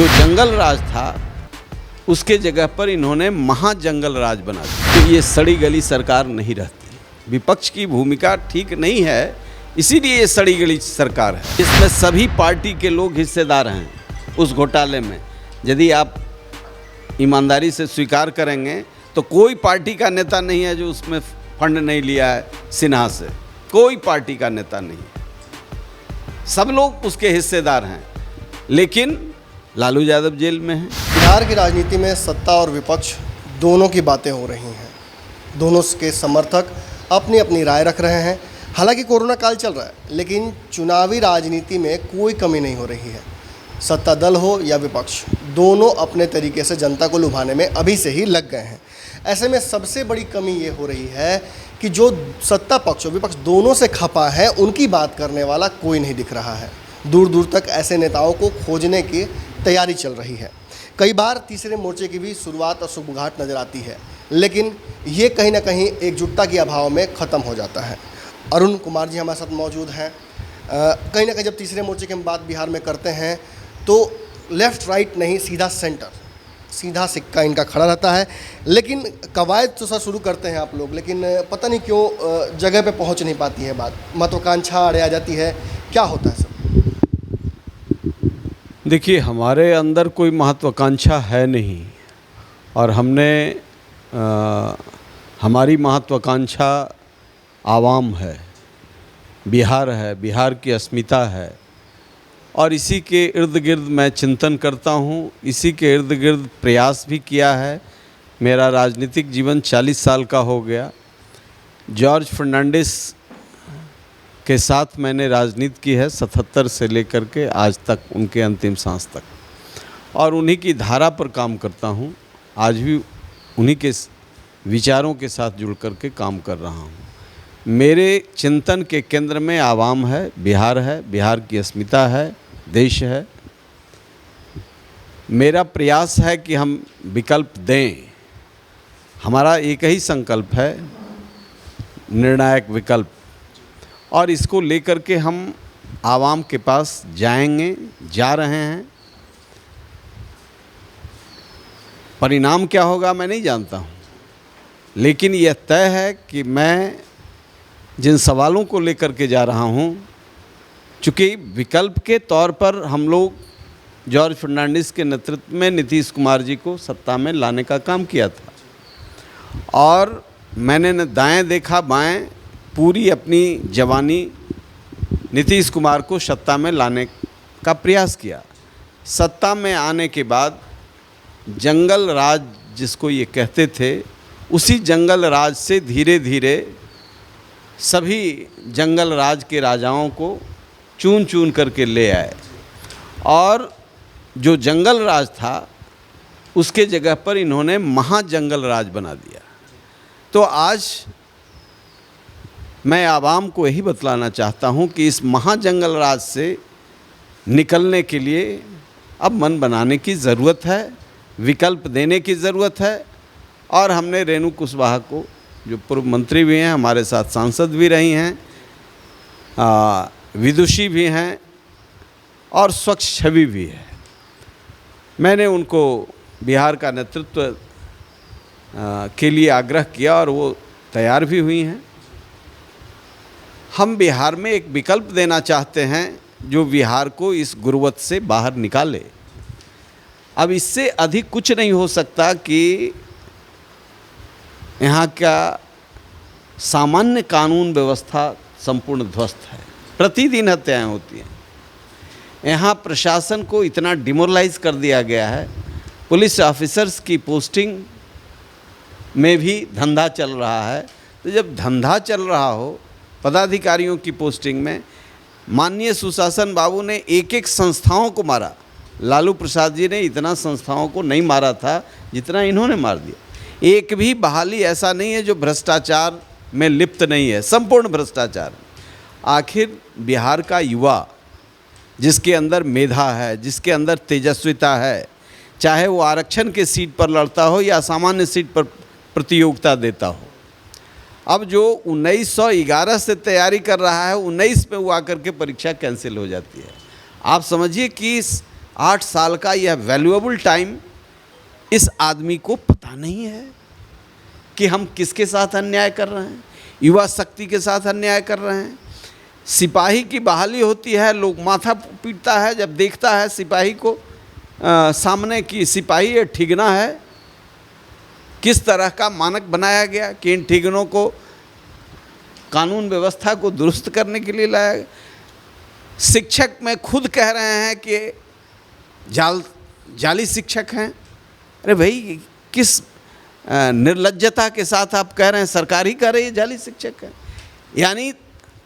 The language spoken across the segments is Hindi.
जो जंगल राज था उसके जगह पर इन्होंने महाजंगल राज बना दिया। तो ये सड़ी गली सरकार नहीं रहती, विपक्ष की भूमिका ठीक नहीं है, इसीलिए ये सड़ी गली सरकार है। इसमें सभी पार्टी के लोग हिस्सेदार हैं उस घोटाले में। यदि आप ईमानदारी से स्वीकार करेंगे तो कोई पार्टी का नेता नहीं है जो उसमें फंड नहीं लिया है सिन्हा से, कोई पार्टी का नेता नहीं है, सब लोग उसके हिस्सेदार हैं। लेकिन लालू यादव जेल में हैं। बिहार की राजनीति में सत्ता और विपक्ष दोनों की बातें हो रही हैं, दोनों के समर्थक अपनी अपनी राय रख रहे हैं। हालांकि कोरोना काल चल रहा है, लेकिन चुनावी राजनीति में कोई कमी नहीं हो रही है। सत्ता दल हो या विपक्ष, दोनों अपने तरीके से जनता को लुभाने में अभी से ही लग गए हैं। ऐसे में सबसे बड़ी कमी ये हो रही है कि जो सत्ता पक्ष और विपक्ष दोनों से खपा है, उनकी बात करने वाला कोई नहीं दिख रहा है। दूर दूर तक ऐसे नेताओं को खोजने की तैयारी चल रही है। कई बार तीसरे मोर्चे की भी शुरुआत और सुबुगाहट नज़र आती है, लेकिन ये कहीं ना कहीं एकजुटता के अभाव में ख़त्म हो जाता है। अरुण कुमार जी हमारे साथ मौजूद हैं। कहीं ना कहीं जब तीसरे मोर्चे की हम बात बिहार में करते हैं तो लेफ़्ट राइट नहीं, सीधा सेंटर, सीधा सिक्का इनका खड़ा रहता है। लेकिन कवायद तो सर शुरू करते हैं आप लोग, लेकिन पता नहीं क्यों जगह पे पहुंच नहीं पाती है बात, महत्वाकांक्षा अड़े आ जाती है। क्या होता है सर? देखिए, हमारे अंदर कोई महत्वाकांक्षा है नहीं, और हमने हमारी महत्वाकांक्षा आवाम है, बिहार की अस्मिता है, और इसी के इर्द गिर्द मैं चिंतन करता हूँ, इसी के इर्द गिर्द प्रयास भी किया है। मेरा राजनीतिक जीवन 40 साल का हो गया। जॉर्ज फर्नांडिस के साथ मैंने राजनीति की है 77 से लेकर के आज तक, उनके अंतिम सांस तक, और उन्हीं की धारा पर काम करता हूँ। आज भी उन्हीं के विचारों के साथ जुड़ कर के काम कर रहा हूँ। मेरे चिंतन के केंद्र में आवाम है, बिहार की अस्मिता है, देश है। मेरा प्रयास है कि हम विकल्प दें। हमारा एक ही संकल्प है, निर्णायक विकल्प, और इसको लेकर के हम आवाम के पास जाएंगे, जा रहे हैं। परिणाम क्या होगा मैं नहीं जानता हूँ, लेकिन यह तय है कि मैं जिन सवालों को लेकर के जा रहा हूँ, चूँकि विकल्प के तौर पर हम लोग जॉर्ज फर्नांडिस के नेतृत्व में नीतीश कुमार जी को सत्ता में लाने का काम किया था, और मैंने न दाएं देखा बाएं, पूरी अपनी जवानी नीतीश कुमार को सत्ता में लाने का प्रयास किया। सत्ता में आने के बाद जंगल राज जिसको ये कहते थे, उसी जंगल राज से धीरे धीरे सभी जंगल राज के राजाओं को चुन चुन करके ले आए, और जो जंगल राज था उसके जगह पर इन्होंने महाजंगल राज बना दिया। तो आज मैं आवाम को यही बतलाना चाहता हूँ कि इस महाजंगल राज से निकलने के लिए अब मन बनाने की ज़रूरत है, विकल्प देने की ज़रूरत है। और हमने रेणु कुशवाहा को, जो पूर्व मंत्री भी हैं, हमारे साथ सांसद भी रही हैं, विदुषी भी हैं और स्वच्छ छवि भी है, मैंने उनको बिहार का नेतृत्व के लिए आग्रह किया और वो तैयार भी हुई हैं। हम बिहार में एक विकल्प देना चाहते हैं जो बिहार को इस गुर्बत से बाहर निकाले। अब इससे अधिक कुछ नहीं हो सकता कि यहाँ का सामान्य कानून व्यवस्था संपूर्ण ध्वस्त है, प्रतिदिन हत्याएं होती हैं। यहाँ प्रशासन को इतना डिमोरलाइज कर दिया गया है, पुलिस ऑफिसर्स की पोस्टिंग में भी धंधा चल रहा है। तो जब धंधा चल रहा हो पदाधिकारियों की पोस्टिंग में, माननीय सुशासन बाबू ने एक एक संस्थाओं को मारा। लालू प्रसाद जी ने इतना संस्थाओं को नहीं मारा था जितना इन्होंने मार दिया। एक भी बहाली ऐसा नहीं है जो भ्रष्टाचार में लिप्त नहीं है, संपूर्ण भ्रष्टाचार। आखिर बिहार का युवा जिसके अंदर मेधा है, जिसके अंदर तेजस्विता है, चाहे वो आरक्षण के सीट पर लड़ता हो या सामान्य सीट पर प्रतियोगिता देता हो, अब जो 1911 से तैयारी कर रहा है, 19 में वो आकर के परीक्षा कैंसिल हो जाती है। आप समझिए कि 8 साल का यह वैल्यूएबल टाइम इस आदमी को पता नहीं है कि हम किसके साथ अन्याय कर रहे हैं। युवा शक्ति के साथ अन्याय कर रहे हैं। सिपाही की बहाली होती है, लोग माथा पीटता है जब देखता है सिपाही को सामने कि सिपाही ये ठिगना है। किस तरह का मानक बनाया गया कि इन ठिगनों को कानून व्यवस्था को दुरुस्त करने के लिए लाया गया। शिक्षक में खुद कह रहे हैं कि जाली शिक्षक हैं। अरे भाई, किस निर्लज्जता के साथ आप कह रहे हैं, सरकार ही कह रही है जाली शिक्षक है। यानी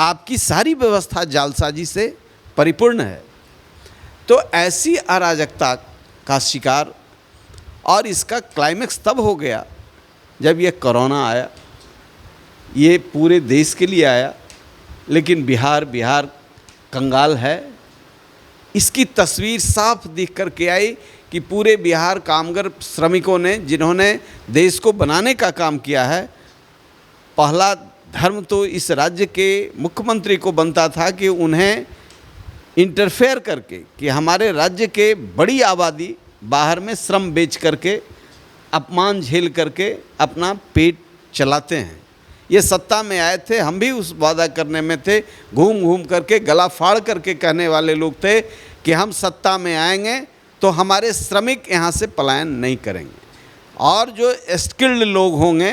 आपकी सारी व्यवस्था जालसाजी से परिपूर्ण है। तो ऐसी अराजकता का शिकार, और इसका क्लाइमेक्स तब हो गया जब ये कोरोना आया। ये पूरे देश के लिए आया, लेकिन बिहार कंगाल है। इसकी तस्वीर साफ दिख कर के आई कि पूरे बिहार कामगार श्रमिकों ने, जिन्होंने देश को बनाने का काम किया है, पहला धर्म तो इस राज्य के मुख्यमंत्री को बनता था कि उन्हें इंटरफेयर करके कि हमारे राज्य के बड़ी आबादी बाहर में श्रम बेच करके, अपमान झेल करके अपना पेट चलाते हैं। ये सत्ता में आए थे, हम भी उस वादा करने में थे, घूम घूम करके गला फाड़ करके कहने वाले लोग थे कि हम सत्ता में आएंगे तो हमारे श्रमिक यहाँ से पलायन नहीं करेंगे, और जो स्किल्ड लोग होंगे,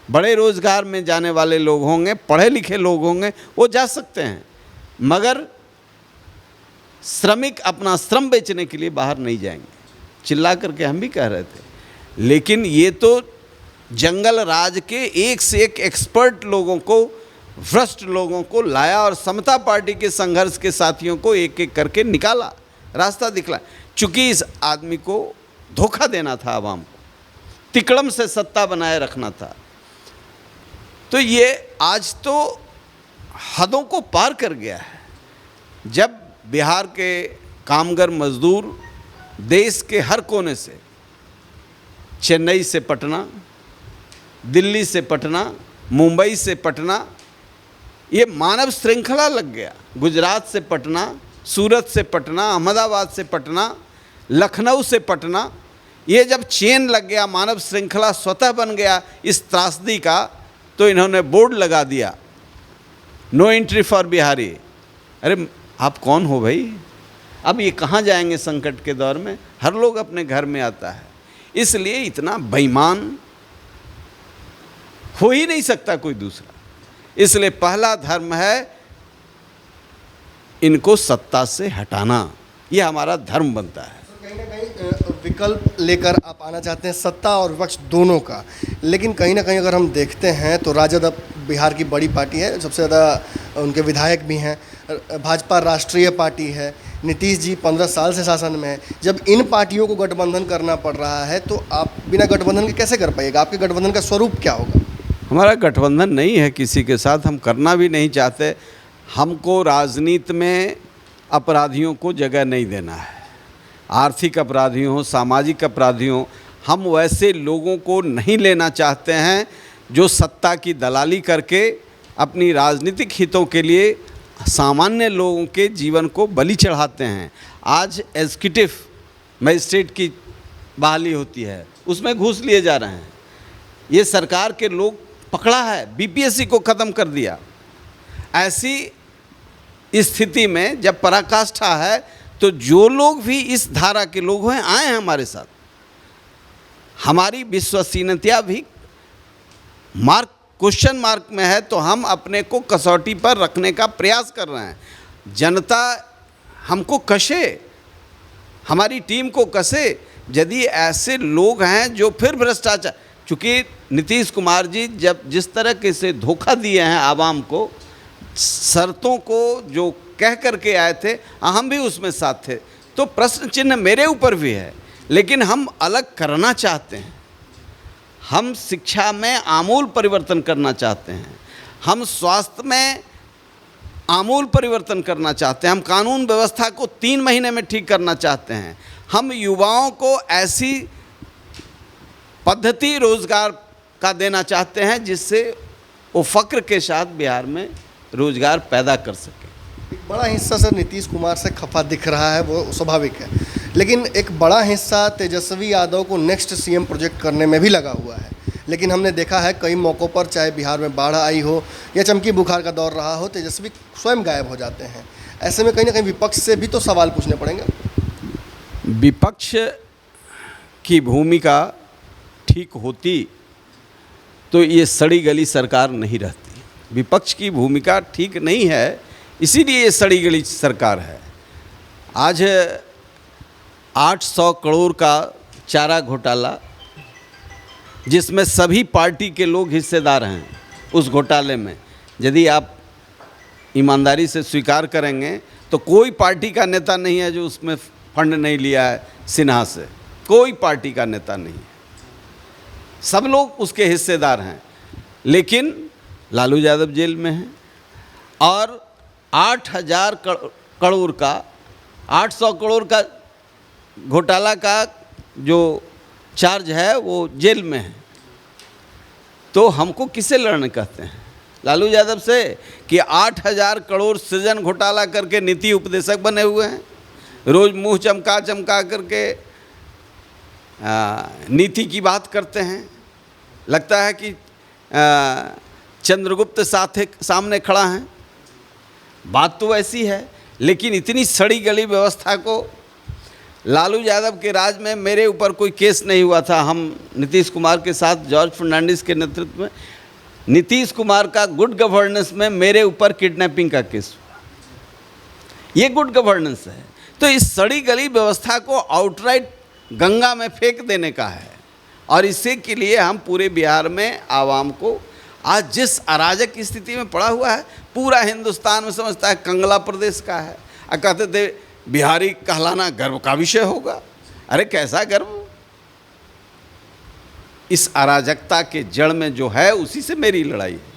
बड़े रोज़गार में जाने वाले लोग होंगे, पढ़े लिखे लोग होंगे, वो जा सकते हैं, मगर श्रमिक अपना श्रम बेचने के लिए बाहर नहीं जाएंगे। चिल्ला करके हम भी कह रहे थे। लेकिन ये तो जंगल राज के एक से एक एक्सपर्ट लोगों को, भ्रष्ट लोगों को लाया और समता पार्टी के संघर्ष के साथियों को एक एक करके निकाला, रास्ता दिखला। चूँकि इस आदमी को धोखा देना था आवाम को, तिकड़म से सत्ता बनाए रखना था, तो ये आज तो हदों को पार कर गया है। जब बिहार के कामगार मजदूर देश के हर कोने से, चेन्नई से पटना, दिल्ली से पटना, मुंबई से पटना, ये मानव श्रृंखला लग गया। गुजरात से पटना, सूरत से पटना, अहमदाबाद से पटना, लखनऊ से पटना, ये जब चेन लग गया, मानव श्रृंखला स्वतः बन गया इस त्रासदी का, तो इन्होंने बोर्ड लगा दिया, नो एंट्री फॉर बिहारी। अरे आप कौन हो भाई? अब ये कहाँ जाएंगे संकट के दौर में? हर लोग अपने घर में आता है। इसलिए इतना बेईमान हो ही नहीं सकता कोई दूसरा। इसलिए पहला धर्म है इनको सत्ता से हटाना, ये हमारा धर्म बनता है। कहीं ना कहीं विकल्प लेकर आप आना चाहते हैं, सत्ता और विपक्ष दोनों का। लेकिन कहीं ना कहीं अगर हम देखते हैं तो राजद अब बिहार की बड़ी पार्टी है, सबसे ज़्यादा उनके विधायक भी हैं। भाजपा राष्ट्रीय पार्टी है, नीतीश जी 15 साल से शासन में है। जब इन पार्टियों को गठबंधन करना पड़ रहा है तो आप बिना गठबंधन के कैसे कर पाइएगा? आपके गठबंधन का स्वरूप क्या होगा? हमारा गठबंधन नहीं है किसी के साथ, हम करना भी नहीं चाहते। हमको राजनीति में अपराधियों को जगह नहीं देना है। आर्थिक अपराधियों हो, सामाजिक अपराधियों, हम वैसे लोगों को नहीं लेना चाहते हैं जो सत्ता की दलाली करके अपनी राजनीतिक हितों के लिए सामान्य लोगों के जीवन को बलि चढ़ाते हैं। आज एग्जीक्यूटिव मजिस्ट्रेट की बहाली होती है, उसमें घूस लिए जा रहे हैं। ये सरकार के लोग पकड़ा है, बीपीएससी को ख़त्म कर दिया। ऐसी स्थिति में जब पराकाष्ठा है तो जो लोग भी इस धारा के लोग हैं आए हैं हमारे साथ। हमारी विश्वसनीयता भी क्वेश्चन मार्क में है, तो हम अपने को कसौटी पर रखने का प्रयास कर रहे हैं। जनता हमको कसे, हमारी टीम को कसे, यदि ऐसे लोग हैं जो फिर भ्रष्टाचार, चूँकि नीतीश कुमार जी जब जिस तरह से धोखा दिए हैं आवाम को, शर्तों को जो कह करके आए थे, हम भी उसमें साथ थे, तो प्रश्न चिन्ह मेरे ऊपर भी है। लेकिन हम अलग करना चाहते हैं, हम शिक्षा में आमूल परिवर्तन करना चाहते हैं, हम स्वास्थ्य में आमूल परिवर्तन करना चाहते हैं, हम कानून व्यवस्था को 3 महीने में ठीक करना चाहते हैं, हम युवाओं को ऐसी पद्धति रोज़गार का देना चाहते हैं जिससे वो फ़क्र के साथ बिहार में रोज़गार पैदा कर सके। एक बड़ा हिस्सा सर नीतीश कुमार से खफा दिख रहा है, वो स्वाभाविक है, लेकिन एक बड़ा हिस्सा तेजस्वी यादव को नेक्स्ट सीएम प्रोजेक्ट करने में भी लगा हुआ है। लेकिन हमने देखा है कई मौक़ों पर, चाहे बिहार में बाढ़ आई हो या चमकी बुखार का दौर रहा हो, तेजस्वी स्वयं गायब हो जाते हैं। ऐसे में कहीं ना कहीं विपक्ष से भी तो सवाल पूछने पड़ेंगे। विपक्ष की भूमिका ठीक होती तो ये सड़ी गली सरकार नहीं रहती। विपक्ष की भूमिका ठीक नहीं है, इसीलिए ये सड़ी गली सरकार है। आज 800 करोड़ का चारा घोटाला, जिसमें सभी पार्टी के लोग हिस्सेदार हैं उस घोटाले में, यदि आप ईमानदारी से स्वीकार करेंगे तो कोई पार्टी का नेता नहीं है जो उसमें फंड नहीं लिया है सिन्हा से। कोई पार्टी का नेता नहीं है, सब लोग उसके हिस्सेदार हैं। लेकिन लालू यादव जेल में हैं और 8000 करोड़ का 800 करोड़ का घोटाला का जो चार्ज है वो जेल में है। तो हमको किससे लड़ने कहते हैं? लालू यादव से, कि 8000 करोड़ सृजन घोटाला करके नीति उपदेशक बने हुए हैं, रोज़ मुंह चमका चमका करके नीति की बात करते हैं। लगता है कि चंद्रगुप्त सामने खड़ा है। बात तो ऐसी है, लेकिन इतनी सड़ी गली व्यवस्था को लालू यादव के राज में मेरे ऊपर कोई केस नहीं हुआ था। हम नीतीश कुमार के साथ जॉर्ज फर्नांडिस के नेतृत्व में, नीतीश कुमार का गुड गवर्नेंस में मेरे ऊपर किडनैपिंग का केस हुआ। ये गुड गवर्नेंस है। तो इस सड़ी गली व्यवस्था को आउटराइट गंगा में फेंक देने का है। और इसी के लिए हम पूरे बिहार में आवाम को, आज जिस अराजक स्थिति में पड़ा हुआ है, पूरा हिंदुस्तान में समझता है कंगला प्रदेश का है, और कहते थे बिहारी कहलाना गर्व का विषय होगा। अरे कैसा गर्व? इस अराजकता के जड़ में जो है उसी से मेरी लड़ाई है।